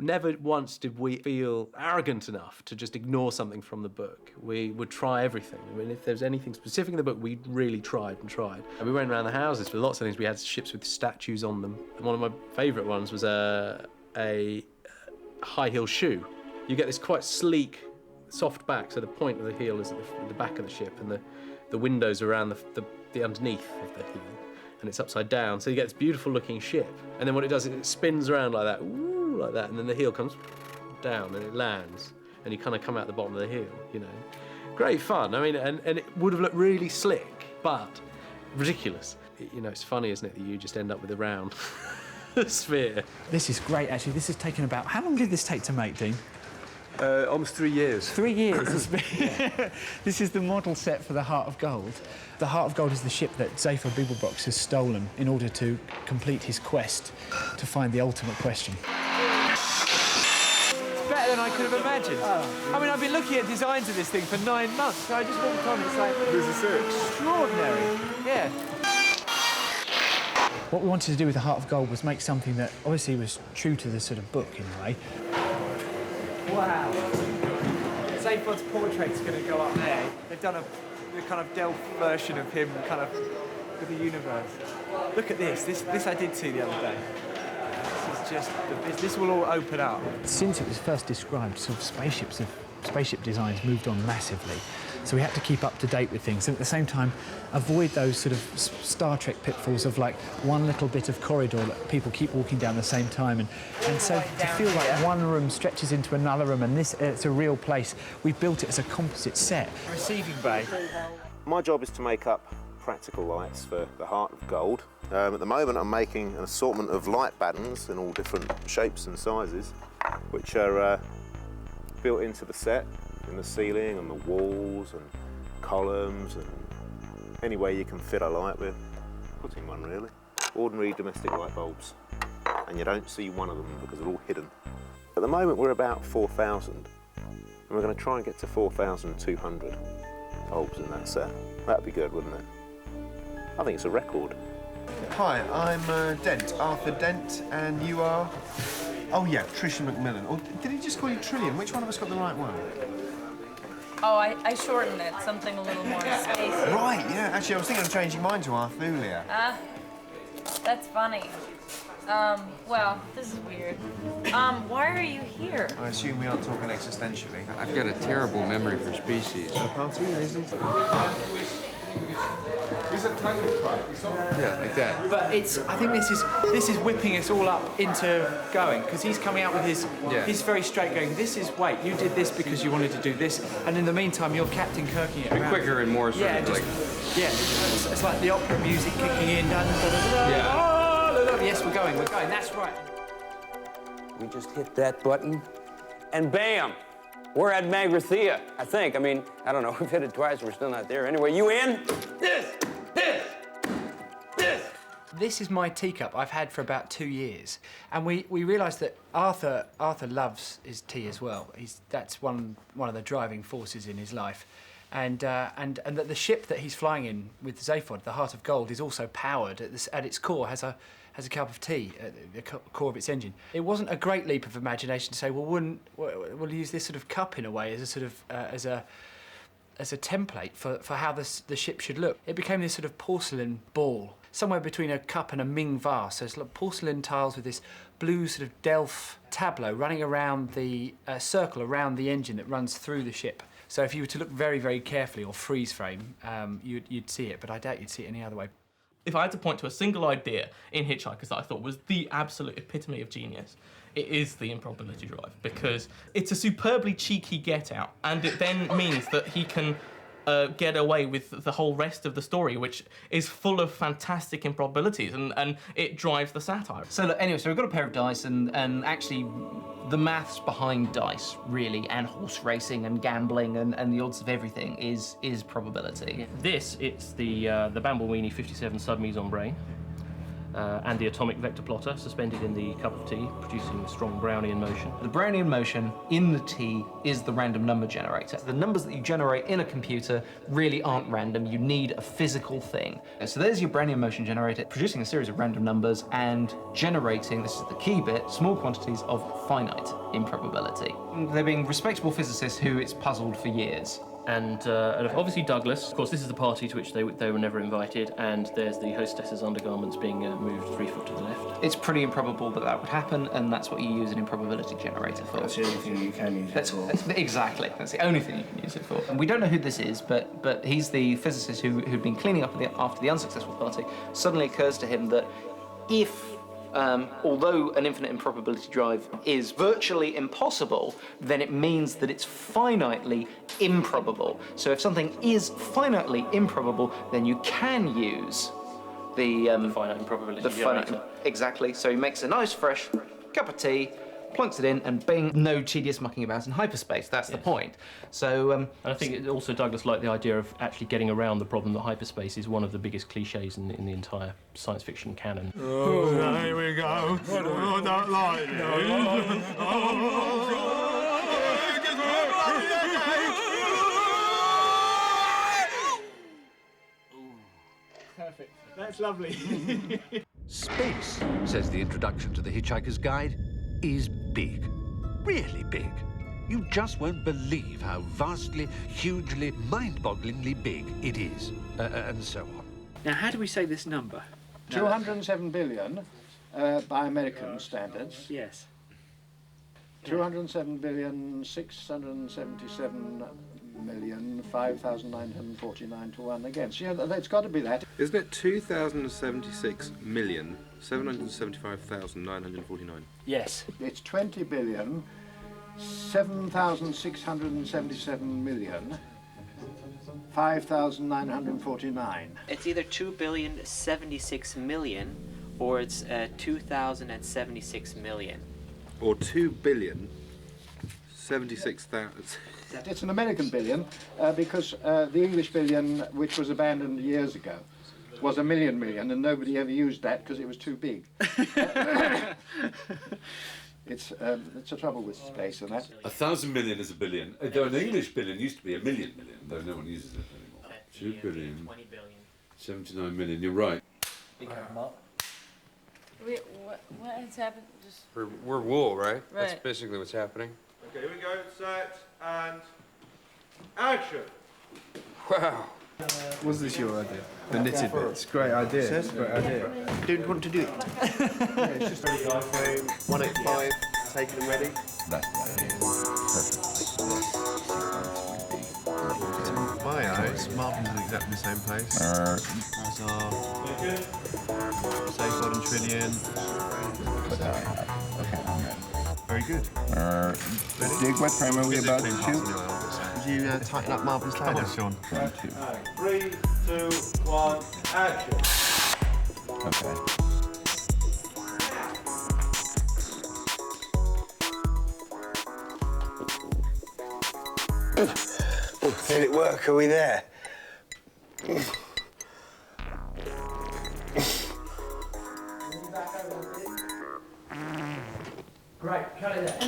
Never once did we feel arrogant enough to just ignore something from the book. We would try everything. I mean, if there's anything specific in the book, we really tried and tried. And we went around the houses with lots of things. We had ships with statues on them. And one of my favourite ones was a high heel shoe. You get this quite sleek, soft back, so the point of the heel is at the back of the ship, and the windows are around the underneath of the heel, and it's upside down, so you get this beautiful looking ship. And then what it does is it spins around like that, ooh, like that, and then the heel comes down and it lands, and you kind of come out the bottom of the heel, you know. Great fun. I mean, and it would have looked really slick, but ridiculous. You know, it's funny, isn't it, that you just end up with a round sphere. This is great, actually. This has taken about... How long did this take to make, Dean? Almost 3 years. 3 years. This is the model set for the Heart of Gold. The Heart of Gold is the ship that Zaphod Beeblebrox has stolen in order to complete his quest to find the ultimate question. It's better than I could have imagined. I mean, I've been looking at designs of this thing for 9 months, so I just walked on, it's like... This is it. Extraordinary. Yeah. What we wanted to do with the Heart of Gold was make something that obviously was true to the sort of book in a way. Wow. Zaphod's portrait's going to go up there. They've done the kind of Delph version of him kind of with the universe. Look at this. This I did see the other day. This is just... This will all open up. Since it was first described, sort of spaceship designs moved on massively. So we had to keep up to date with things and at the same time avoid those sort of Star Trek pitfalls of like one little bit of corridor that people keep walking down at the same time. And so to feel like one room stretches into another room and this it's a real place, we built it as a composite set. Receiving bay. My job is to make up practical lights for the Heart of Gold. At the moment I'm making an assortment of light battens in all different shapes and sizes, which are built into the set, in the ceiling and the walls and columns and any way you can fit a light with. Putting one really. Ordinary domestic light bulbs. And you don't see one of them because they're all hidden. At the moment we're about 4,000 and we're going to try and get to 4,200 bulbs in that set. That'd be good, wouldn't it? I think it's a record. Hi, I'm Dent, Arthur Dent, and you are? Oh yeah, Tricia McMillan. Or did he just call you Trillian? Which one of us got the right one? Oh, I shortened it, something a little more spacey. Right, yeah. Actually, I was thinking of changing mine to Arthulia. That's funny. Well, this is weird. Why are you here? I assume we aren't talking existentially. I've got a terrible memory for species. A party, isn't it? Yeah, like that. But I think this is whipping us all up into going because he's coming out with he's very straight going. This is wait, you did this because you wanted to do this, and in the meantime you're Captain Kirking it around. Quicker and more sort of like. Yeah, it's like the opera music kicking in. Dun, dun, dun, dun, Yeah. Yes, we're going. That's right. We just hit that button, and bam, we're at Magrathea, I think. I mean, I don't know. We've hit it twice. We're still not there. Anyway, you in? This. This is my teacup I've had for about 2 years, and we realised that Arthur loves his tea as well. That's one of the driving forces in his life, and that the ship that he's flying in with Zaphod, the Heart of Gold, is also powered at its core has a cup of tea at the core of its engine. It wasn't a great leap of imagination to say, well, we'll use this sort of cup in a way as a sort of as a template for how the ship should look. It became this sort of porcelain ball, somewhere between a cup and a Ming vase. So it's like porcelain tiles with this blue sort of Delph tableau running around the circle around the engine that runs through the ship. So if you were to look very, very carefully, or freeze frame, you'd see it, but I doubt you'd see it any other way. If I had to point to a single idea in Hitchhikers that I thought was the absolute epitome of genius, it is the improbability drive, because it's a superbly cheeky get-out, and it then means that he can get away with the whole rest of the story, which is full of fantastic improbabilities, and it drives the satire. So look, anyway, so we've got a pair of dice, and actually the maths behind dice, really, and horse racing and gambling and the odds of everything is probability. It's the Bamble Weenie 57 sub mise en brain. and the atomic vector plotter suspended in the cup of tea, producing strong Brownian motion. The Brownian motion in the tea is the random number generator. The numbers that you generate in a computer really aren't random. You need a physical thing. So there's your Brownian motion generator, producing a series of random numbers and generating, this is the key bit, small quantities of finite improbability. They're being respectable physicists who it's puzzled for years. And obviously Douglas, of course, this is the party to which they were never invited, and there's the hostess's undergarments being moved 3 foot to the left. It's pretty improbable that that would happen, and that's what you use an improbability generator for. That's the only thing you can use it for. Exactly. That's the only thing you can use it for. And we don't know who this is, but he's the physicist who'd been cleaning up after the unsuccessful party. Suddenly occurs to him that if although an infinite improbability drive is virtually impossible, then it means that it's finitely improbable. So if something is finitely improbable, then you can use the finite improbability generator. Exactly. So he makes a nice fresh cup of tea, plunks it in, and bing, no tedious mucking about in hyperspace. That's the point. So, and I think also Douglas liked the idea of actually getting around the problem that hyperspace is one of the biggest cliches in the entire science fiction canon. Oh, here we go. Oh, don't like Perfect. That's lovely. Space, says the introduction to the Hitchhiker's Guide, is big. Really big. You just won't believe how vastly, hugely, mind-bogglingly big it is, and so on. Now, how do we say this number? 207 billion by American standards. Yes. 207 billion 677 million 5,949 to 1 against. Yeah, it's got to be that. Isn't it 2,076,775,949? Yes. It's 20 billion 7,677 million 5,949. It's either 2,076,000,000 or it's 2,076 million. Or 2,076,000. It's an American billion because the English billion, which was abandoned years ago, was a million, and nobody ever used that because it was too big. It's a trouble with space and that. 1,000 million is a billion. Though an English billion used to be a million, though no one uses it anymore. 2 billion. 20 billion. 79 million, you're right. Wait, what has happened? Just... We're wool, right? Right. That's basically what's happening. Okay, here we go. Set and action. Wow. Was this your idea? The knitted bit. It's a great idea. It's a great idea. Don't want to do it. Yeah, it's just 25 frame, 185, taken and ready. That's To my eyes, Marvin's in exactly the same place. As our Safe and Trillion. Very good. Dig, what frame are we about to shoot? Would you tighten up Marvin's ladder, Sean? 3, 2, 1, action. Okay. Did it work? Are we there? Right, cut it there.